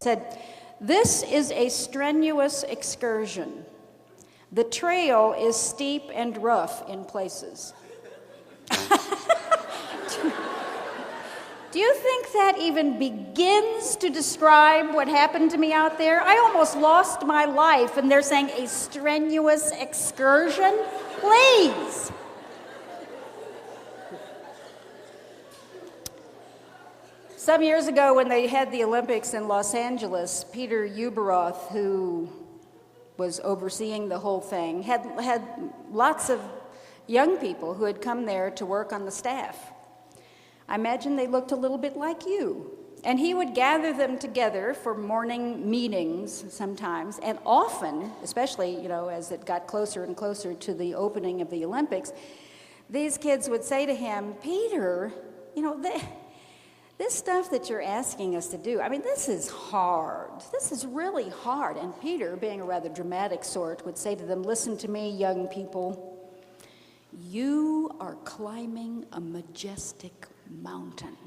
said, "This is a strenuous excursion. The trail is steep and rough in places." Do you think that even begins to describe what happened to me out there? I almost lost my life, and they're saying a strenuous excursion? Please. Some years ago, when they had the Olympics in Los Angeles, Peter Uberoth, who was overseeing the whole thing, had lots of young people who had come there to work on the staff. I imagine they looked a little bit like you. And he would gather them together for morning meetings sometimes, and often, especially, as it got closer and closer to the opening of the Olympics, these kids would say to him, "Peter, this stuff that you're asking us to do, this is hard. This is really hard." And Peter, being a rather dramatic sort, would say to them, "Listen to me, young people. You are climbing a majestic mountain."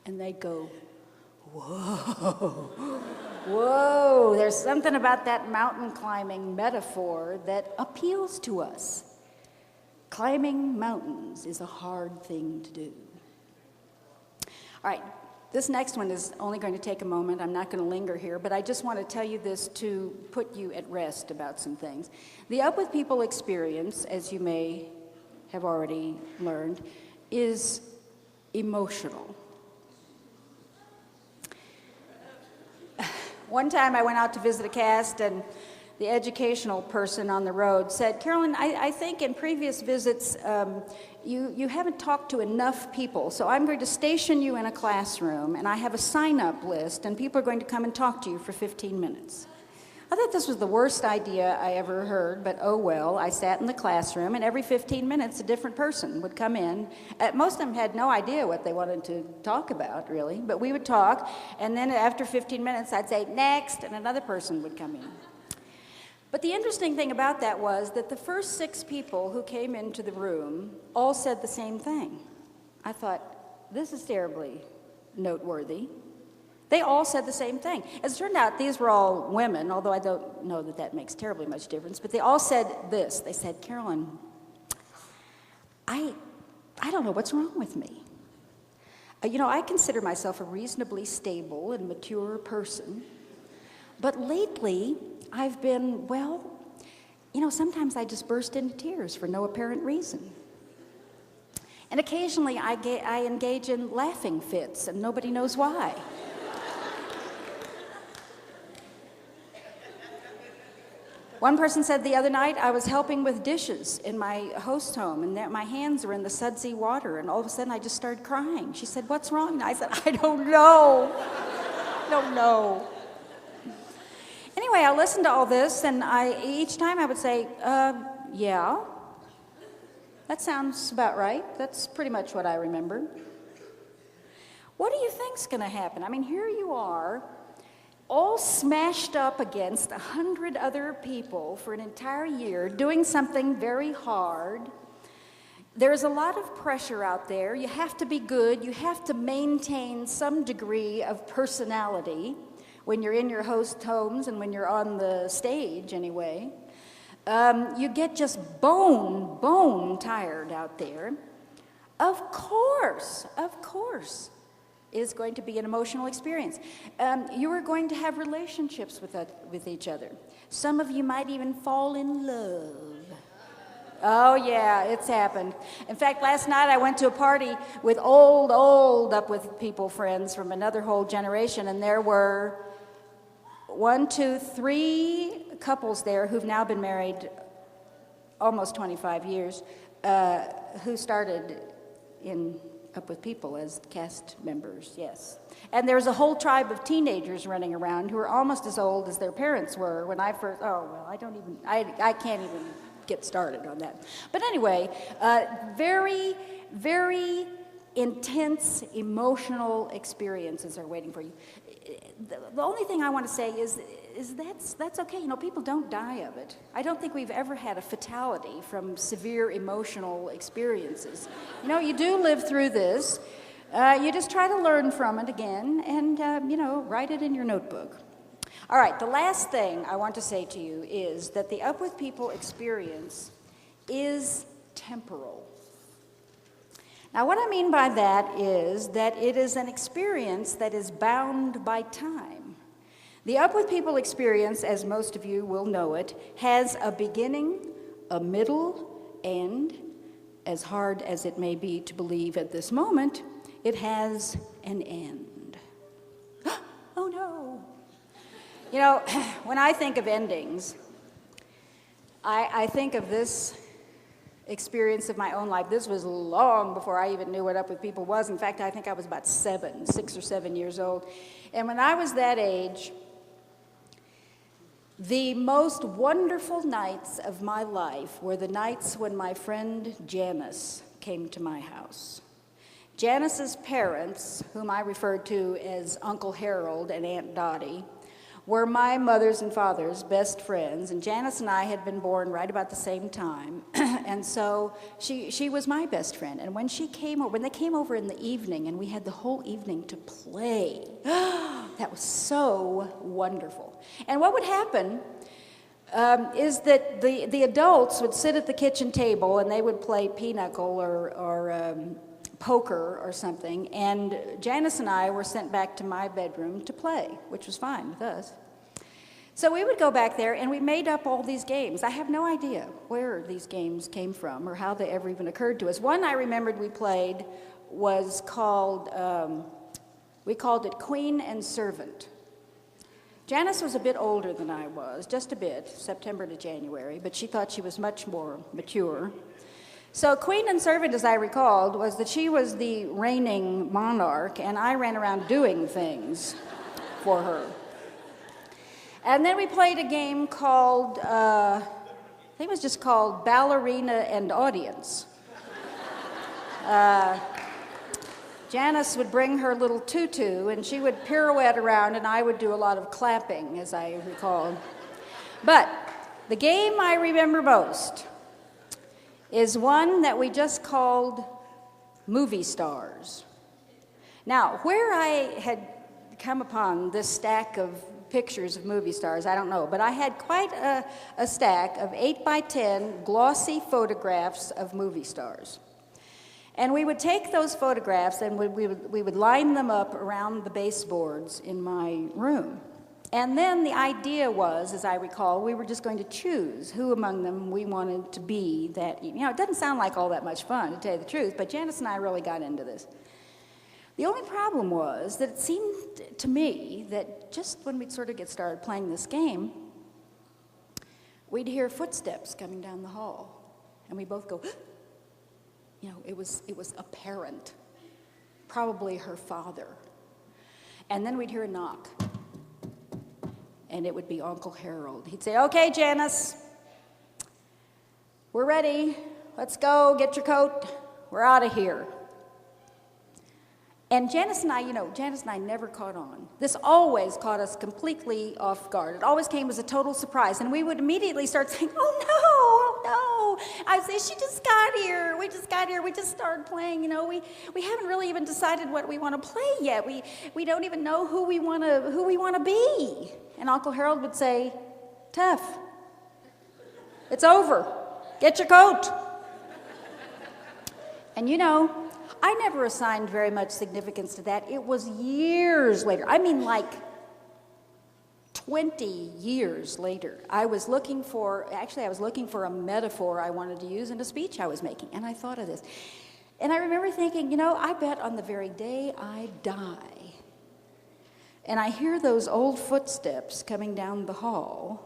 And they go, "Whoa, whoa." There's something about that mountain climbing metaphor that appeals to us. Climbing mountains is a hard thing to do. All right, this next one is only going to take a moment. I'm not going to linger here, but I just want to tell you this to put you at rest about some things. The Up With People experience, as you may have already learned, is emotional. One time I went out to visit a cast, and the educational person on the road said, "Carolyn, I think in previous visits you haven't talked to enough people, so I'm going to station you in a classroom, and I have a sign-up list, and people are going to come and talk to you for 15 minutes. I thought this was the worst idea I ever heard, but oh well. I sat in the classroom, and every 15 minutes a different person would come in. Most of them had no idea what they wanted to talk about, really, but we would talk, and then after 15 minutes I'd say, "Next," and another person would come in. But the interesting thing about that was that the first 6 people who came into the room all said the same thing. I thought, this is terribly noteworthy. They all said the same thing. As it turned out, these were all women, although I don't know that that makes terribly much difference, but they all said this. They said, "Carolyn, I don't know what's wrong with me. I consider myself a reasonably stable and mature person, but lately I've been, sometimes I just burst into tears for no apparent reason. And occasionally I engage in laughing fits, and nobody knows why." One person said the other night, "I was helping with dishes in my host home, and my hands were in the sudsy water, and all of a sudden I just started crying." She said, "What's wrong?" And I said, "I don't know. I don't know." Anyway, I listened to all this, and each time I would say, "Yeah, that sounds about right. That's pretty much what I remember." What do you think's going to happen? Here you are, all smashed up against 100 other people for an entire year, doing something very hard. There's a lot of pressure out there. You have to be good. You have to maintain some degree of personality when you're in your host homes and when you're on the stage anyway. You get just bone tired out there. Of course, it is going to be an emotional experience. You are going to have relationships with each other. Some of you might even fall in love. Oh yeah, it's happened. In fact, last night I went to a party with old Up With People friends from another whole generation, and there were 1, 2, 3 couples there who've now been married almost 25 years, who started in Up With People as cast members, yes. And there's a whole tribe of teenagers running around who are almost as old as their parents were when I first, I can't even get started on that. But anyway, very, very intense emotional experiences are waiting for you. The only thing I want to say is that's okay. People don't die of it. I don't think we've ever had a fatality from severe emotional experiences. You do live through this. You just try to learn from it again and, write it in your notebook. All right, the last thing I want to say to you is that the Up With People experience is temporal. Now, what I mean by that is that it is an experience that is bound by time. The Up With People experience, as most of you will know it, has a beginning, a middle, and, as hard as it may be to believe at this moment, it has an end. Oh no. You know, when I think of endings, I think of this experience of my own life. This was long before I even knew what Up With People was. In fact, I think I was about 6 or 7 years old. And when I was that age, the most wonderful nights of my life were the nights when my friend Janice came to my house. Janice's parents, whom I referred to as Uncle Harold and Aunt Dottie, were my mother's and father's best friends, and Janice and I had been born right about the same time, and so she was my best friend. And when they came over in the evening, and we had the whole evening to play, that was so wonderful. And what would happen is that the adults would sit at the kitchen table, and they would play pinochle or poker or something, and Janice and I were sent back to my bedroom to play, which was fine with us. So we would go back there, and we made up all these games. I have no idea where these games came from or how they ever even occurred to us. One I remembered we played was called, we called it Queen and Servant. Janice was a bit older than I was, just a bit, September to January, but she thought she was much more mature. So Queen and Servant, as I recalled, was that she was the reigning monarch, and I ran around doing things for her. And then we played a game called, I think it was just called Ballerina and Audience. Janice would bring her little tutu, and she would pirouette around, and I would do a lot of clapping, as I recall. But the game I remember most is one that we just called Movie Stars. Now, where I had come upon this stack of pictures of movie stars, I don't know, but I had quite a stack of 8 by 10 glossy photographs of movie stars. And we would take those photographs and we would line them up around the baseboards in my room. And then the idea was, as I recall, we were just going to choose who among them we wanted to be that evening. It doesn't sound like all that much fun, to tell you the truth, but Janice and I really got into this. The only problem was that it seemed to me that just when we'd sort of get started playing this game, we'd hear footsteps coming down the hall, and we both go, it was apparent, probably her father. And then we'd hear a knock. And it would be Uncle Harold. He'd say, "Okay, Janice, we're ready. Let's go, get your coat. We're out of here." And Janice and I never caught on. This always caught us completely off guard. It always came as a total surprise. And we would immediately start saying, oh no. I'd say, she just got here. We just got here. We just started playing. We haven't really even decided what we want to play yet. We don't even know who we want to be. And Uncle Harold would say, "Tough. It's over. Get your coat." And I never assigned very much significance to that. It was years later. I mean, like 20 years later. I was looking for a metaphor I wanted to use in a speech I was making, and I thought of this. And I remember thinking, I bet on the very day I die, and I hear those old footsteps coming down the hall,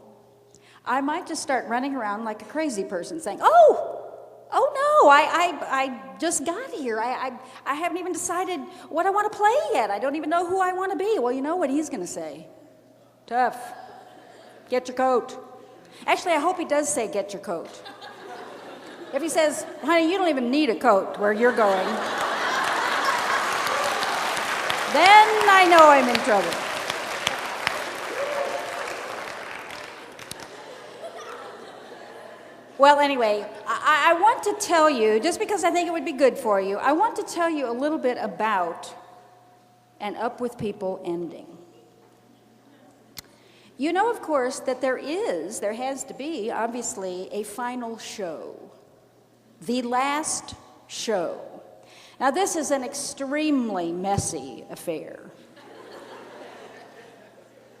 I might just start running around like a crazy person saying, oh no, I just got here. I haven't even decided what I want to play yet. I don't even know who I want to be. Well, you know what he's going to say? "Tough. Get your coat." Actually, I hope he does say, "Get your coat." If he says, "Honey, you don't even need a coat where you're going," then I know I'm in trouble. Well, anyway, I want to tell you, just because I think it would be good for you, I want to tell you a little bit about an Up With People ending. You know, of course, that there has to be, obviously, a final show. The last show. Now, this is an extremely messy affair.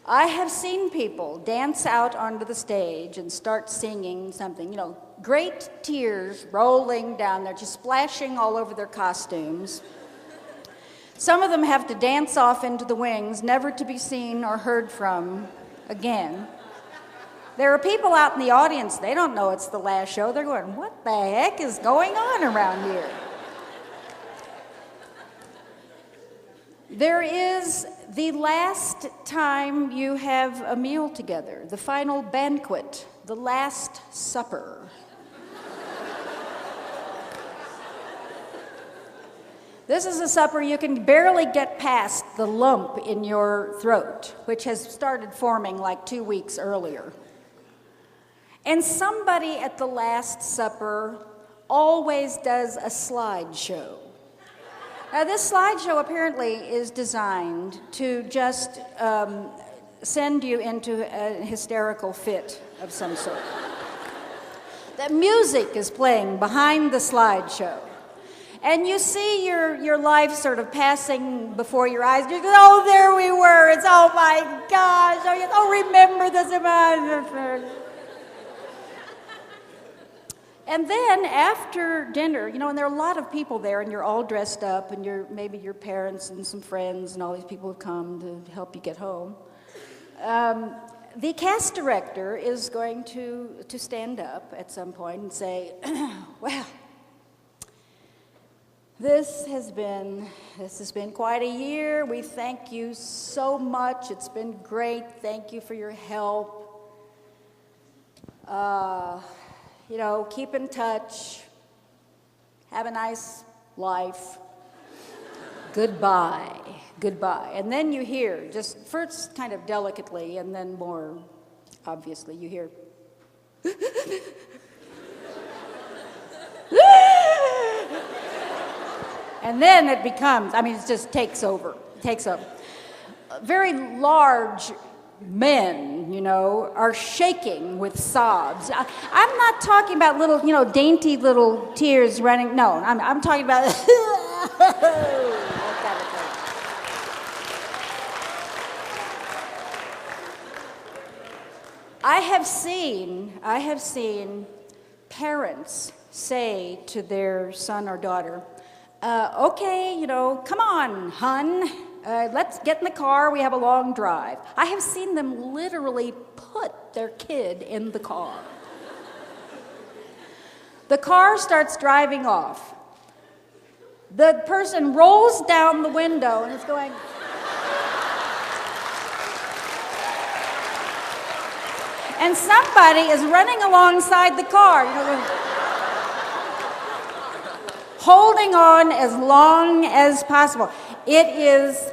I have seen people dance out onto the stage and start singing something, you know, great tears rolling down there, just splashing all over their costumes. Some of them have to dance off into the wings, never to be seen or heard from again. There are people out in the audience, they don't know it's the last show. They're going, what the heck is going on around here? There is the last time you have a meal together, the final banquet, the Last Supper. This is a supper you can barely get past the lump in your throat, which has started forming like 2 weeks earlier. And somebody at the Last Supper always does a slideshow. Now, this slideshow apparently is designed to just send you into a hysterical fit of some sort. The music is playing behind the slideshow. And you see your life sort of passing before your eyes. You go, oh, there we were. It's, oh, my gosh. Oh, remember this. And then after dinner, you know, and there are a lot of people there, and you're all dressed up, and maybe your parents and some friends and all these people have come to help you get home. The cast director is going to stand up at some point and say, well, this has been quite a year. We thank you so much. It's been great. Thank you for your help. You know, keep in touch. Have a nice life. Goodbye. Goodbye. And then you hear, just first kind of delicately, and then more obviously, you hear. And then it becomes, I mean, it just takes over. Very large men, you know, are shaking with sobs. I'm not talking about little, you know, dainty little tears running. No, I'm talking about that kind of thing. I have seen parents say to their son or daughter, okay, you know, come on, hun. Let's get in the car. We have a long drive. I have seen them literally put their kid in the car. The car starts driving off. The person rolls down the window and is going. And somebody is running alongside the car, you know, holding on as long as possible. It is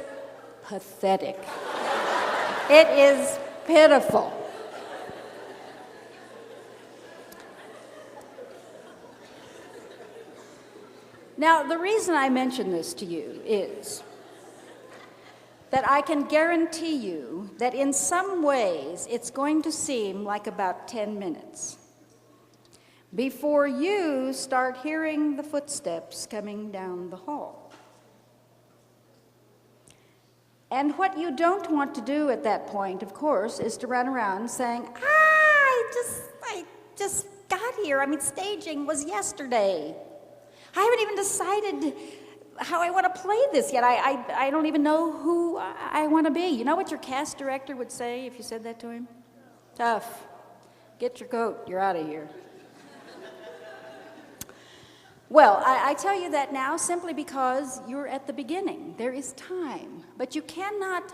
pathetic. It is pitiful. Now, the reason I mention this to you is that I can guarantee you that in some ways it's going to seem like about 10 minutes before you start hearing the footsteps coming down the hall. And what you don't want to do at that point, of course, is to run around saying, I just got here. I mean, staging was yesterday. I haven't even decided how I want to play this yet. I don't even know who I want to be. You know what your cast director would say if you said that to him? Tough. Get your coat. You're out of here. Well, I tell you that now simply because you're at the beginning. There is time. But you cannot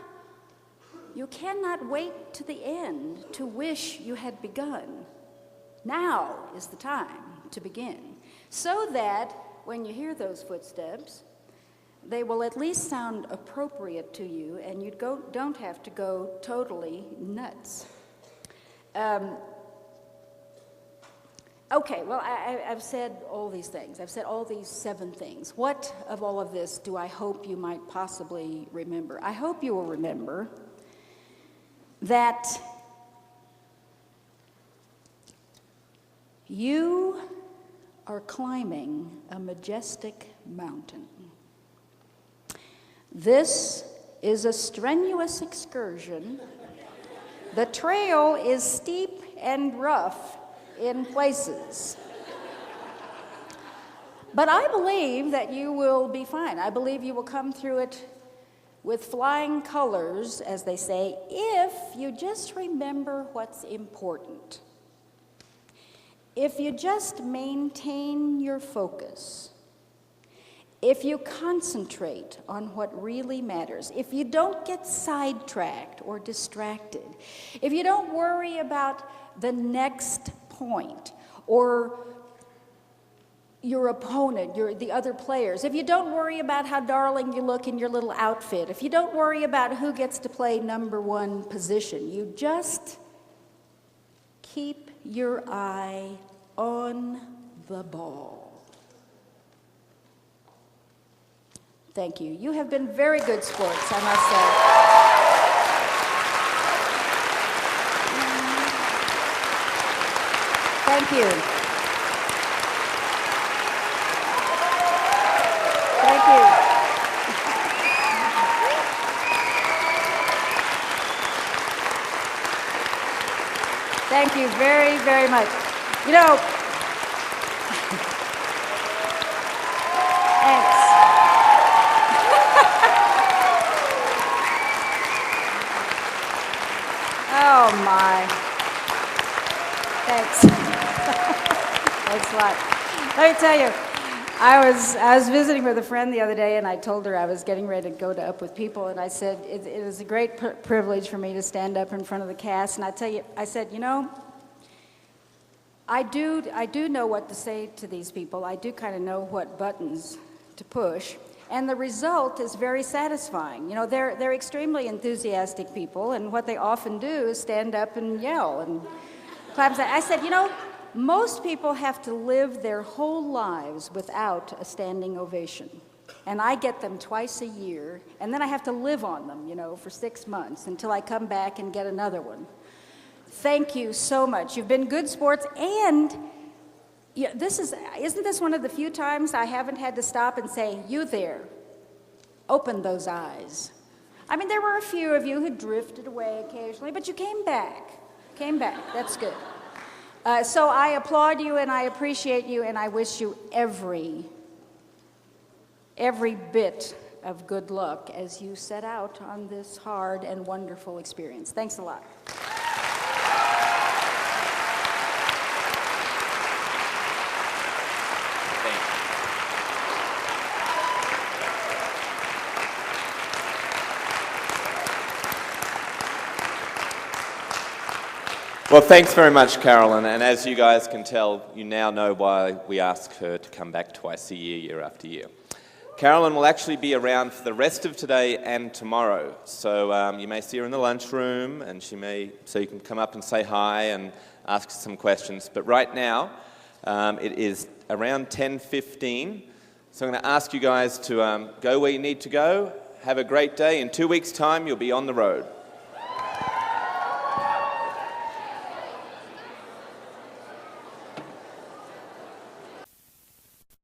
wait to the end to wish you had begun. Now is the time to begin. So that when you hear those footsteps, they will at least sound appropriate to you and you don't have to go totally nuts. Okay, well, I've said all these things. I've said all these 7 things. What of all of this do I hope you might possibly remember? I hope you will remember that you are climbing a majestic mountain. This is a strenuous excursion. The trail is steep and rough in places. But I believe that you will be fine. I believe you will come through it with flying colors, as they say, if you just remember what's important. If you just maintain your focus. If you concentrate on what really matters. If you don't get sidetracked or distracted. If you don't worry about the next point or your opponent, the other players. If you don't worry about how darling you look in your little outfit. If you don't worry about who gets to play number 1 position. You just keep your eye on the ball. Thank you. You have been very good sports, I must say. Thank you. Thank you. Thank you very, very much. You know, thanks. Oh, my. Thanks. Thanks a lot. Let me tell you, I was visiting with a friend the other day, and I told her I was getting ready to go to Up With People, and I said, it is a great privilege for me to stand up in front of the cast, and I said, you know, I do know what to say to these people. I do kind of know what buttons to push, and the result is very satisfying. You know, they're extremely enthusiastic people, and what they often do is stand up and yell and clap. I said, you know, most people have to live their whole lives without a standing ovation. And I get them twice a year, and then I have to live on them, you know, for 6 months until I come back and get another one. Thank you so much. You've been good sports, and isn't this one of the few times I haven't had to stop and say, you there, open those eyes. I mean, there were a few of you who drifted away occasionally, but you came back. That's good. So I applaud you, and I appreciate you, and I wish you every bit of good luck as you set out on this hard and wonderful experience. Thanks a lot. Well, thanks very much, Carolyn. And as you guys can tell, you now know why we ask her to come back twice a year, year after year. Carolyn will actually be around for the rest of today and tomorrow. So you may see her in the lunchroom, and so you can come up and say hi and ask some questions. But right now, it is around 10:15. So I'm going to ask you guys to go where you need to go. Have a great day. In 2 weeks' time, you'll be on the road.